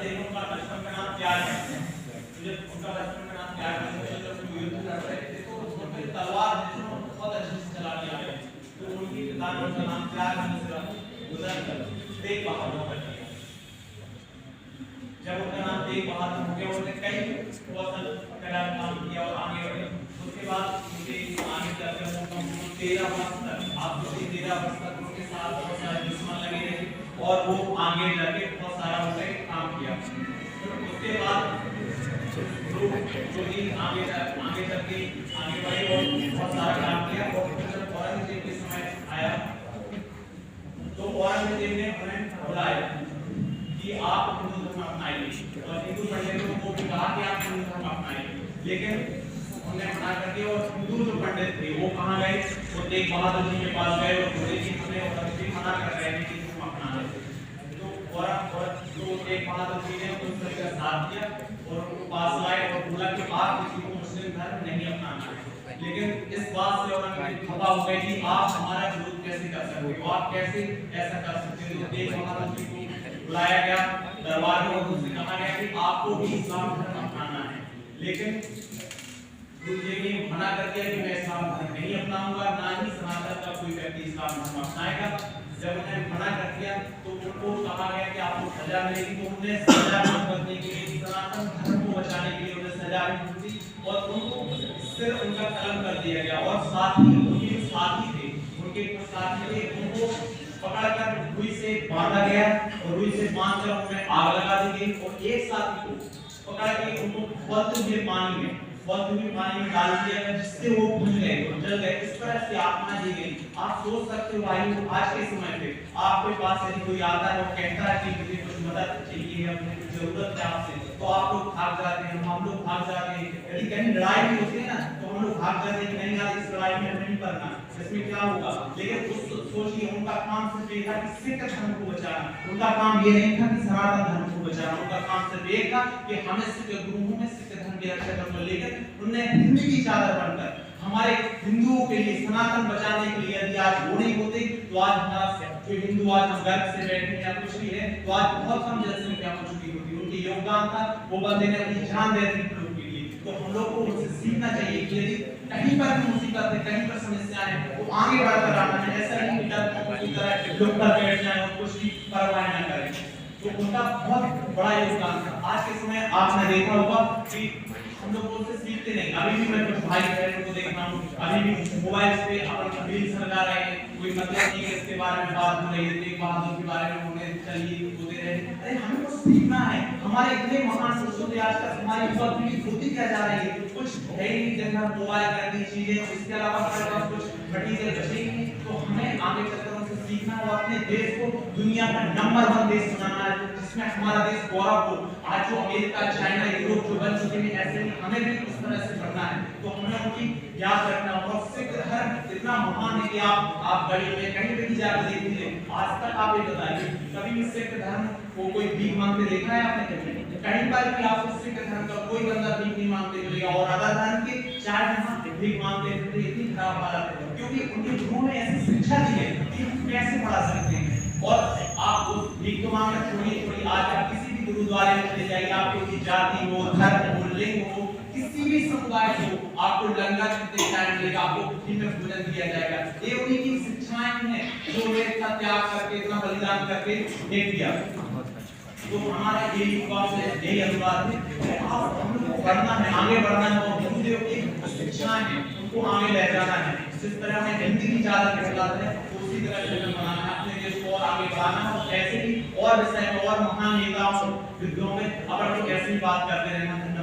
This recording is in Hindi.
देखो उनका लक्ष्मण का नाम त्याग है, तो जब उनका लक्ष्मण का नाम त्याग है तो जब युद्ध लड़ रहे थे तो उनकी तलवार बहुत अच्छे से चलानी आ रही थी, तो उनकी पिता ने उनका नाम त्याग गुजर कर तेग बहादुर कर दिया। जब उनका नाम तेग बहादुर हो गया, उन्होंने कई कौशल कला काम किया और आगे बढ़े। उसके बाद उनके आगे चलते हुए 13 वर्ष तक, आप 13 वर्ष तक उनके साथ बहुत सारे दुश्मन लगे रहे और वो आगे जाके बहुत सारा उनसे काम किया। उसके बाद जो भी आगे चल के आगे बढ़े और बहुत सारा काम किया। और जब औरंगजेब के समय आया तो औरंगजेब ने उन्हें बुलाया कि आप हिंदू धर्म अपनाइए, और हिंदू पंडितों को भी कहा कि आप हिंदू धर्म अपनाइए, लेकिन उन्होंने मना कर दिया। और हिंदू जो पंडित थे वो कहाँ गए, वो तेग बहादुर जी के पास गए और बोले कि हमें औरंगजेब मना कर रहे हैं कि तुम अपना ले। तो और जो तेग बहादुर जी ने उन सबका साथ दिया और उनको पास लाए और बोला कि आप किसी को मुस्लिम धर्म नहीं अपनाना है। लेकिन इस बात से औरंगजेब खफा हो गए कि आप हमारा विरोध कैसे कर सकते हो, आप कैसे ऐसा कर सकते हो। तो तेग बहादुर जी को बुलाया गया दरबार में और उनसे कहा गया कि आपको भी इस्लाम धर्म अपनाना है, लेकिन ने मना कर दिया कि मैं इस्लाम धर्म नहीं अपनाऊंगा, ना ही सनातन का कोई व्यक्ति इस्लाम धर्म अपनाएगा। जब उन्होंने मना कर दिया तो उनको कहा गया कि आपको सजा मिलेगी, तो उन्हें सजा बचने के लिए, सनातन धर्म को बचाने के लिए उन्हें सजा भी दी और उनको सिर उनका कलम कर दिया गया। और साथ ही उनके जो साथी थे, उनके कुछ साथी थे, उनको पकड़कर रुई से बांधा गया और रुई से बांधकर उन्हें आग लगा दी गई। और एक साथी को पकड़ के उनको फालतू में पानी में डाल दिया गया, जिससे वो बुझ गए, जल गए। इस तरह से आत्मा दी गई। आप सोच सकते हो भाई, आज के समय पे आपके पास यदि कोई आता है और कहता है कि मुझे कुछ मदद चाहिए, अपने कुछ जरूरत है आपसे, तो आप लोग भाग जाते हैं, हम लोग भाग जाते हैं। यदि कहीं लड़ाई भी होती है ना, तो हम लोग भाग जाते हैं कि नहीं यार इस लड़ाई में हमें नहीं करना, इसमें क्या होगा। लेकिन उस सोचिए उनका काम सिर्फ ये था कि सिख धर्म को बचाना, उनका काम ये नहीं था कि सनातन धर्म को बचाना, उनका काम सिर्फ ये था कि हमें सिख गुरुओं में सिख धर्म की रक्षा करना। लेकिन उन्होंने हिंदू की चादर बनकर हमारे हिंदुओं के लिए, सनातन बचाने के लिए यदि आज वो नहीं होते तो आज हमारा जो हिंदू आज हम गर्व से बैठे या कुछ भी है, तो आज बहुत कम जनसंख्या हो चुकी होती। उनकी योगदान था, वो बंदे ने अपनी जान दे दी लोगों के लिए। तो हम लोग को उनसे सीखना चाहिए कि यदि कहीं पर भी मुसीबत है, कहीं पर समस्या है, तो आगे बढ़कर आना है। ऐसा नहीं कि डर की तरह लोग पर बैठ जाए और कुछ भी परवाह न करें। तो उनका बहुत बड़ा योगदान था। आज के समय आपने देखा होगा कि हम लोग उनसे सीखते नहीं। अभी भी मैं कुछ भाई बहनों को देख रहा हूँ, अभी भी मोबाइल पे अपन रील्स लगा रहे हैं, कोई मतलब नहीं है इसके बारे में बात हो रही है, तेग बहादुर के बारे में होने चलिए होते रहे। अरे हमें कुछ सीखना है। हमारे इतने महान पुरुषों ने आज तक हमारी युवा पीढ़ी होती क्या जा रही है, कुछ है ही नहीं। जब हम मोबाइल करती चीजें, इसके अलावा हमारे पास कुछ मटीरियल बचेगी नहीं। तो हमें आगे चलकर उनसे सीखना और अपने देश को दुनिया का नंबर 1 देश बनाना है, जिसमें हमारा देश गौरव हो। आज जो अमेरिका, चाइना, यूरोप जो बन चुके हैं, ऐसे ही हमें भी उस तरह से बढ़ना है। तो हमें उनकी याद रखना होगा। सिख धर्म इतना महान है कि आप गली में कहीं भी जाकर देख लीजिए, आज तक आप ये बताइए कभी भी सिख धर्म को कोई भीख मांगते देखा है आपने? कहीं पर भी आपको सिख धर्म का कोई बंदा भीख नहीं मांगते मिलेगा। और अदर धर्म के चार जहां भीख मांगते हैं, तो इतनी खराब हालत है, क्योंकि उनके गुरु ने ऐसी शिक्षा दी है कि हम कैसे पढ़ा सकते हैं। और आप उस भीख को मांगना छोड़िए, आज आप किसी भी गुरुद्वारे में चले जाइए, आपको जाति हो, धर्म हो, लिंग हो, किसी भी समुदाय हो, आपको लंगर दिखाया मिलेगा, आपको फ्री में भोजन दिया जाएगा। ये उन्हीं की शिक्षाएं हैं जो वे इतना त्याग करके, इतना बलिदान करके दे दिया। तो हमारा यही बात है, यही अनुवाद है, आप हम लोग को बढ़ना है, आगे बढ़ना है और गुरुदेव की शिक्षाएं हैं उनको आगे ले जाना है। जिस तरह में हिंदी की चादर फैलाते हैं, उसी तरह जगह बनाना है, अपने देश को और आगे बढ़ाना है। और ऐसे ही और विषय में और महान नेताओं विद्वानों में अपन लोग ऐसे ही बात करते रहना है।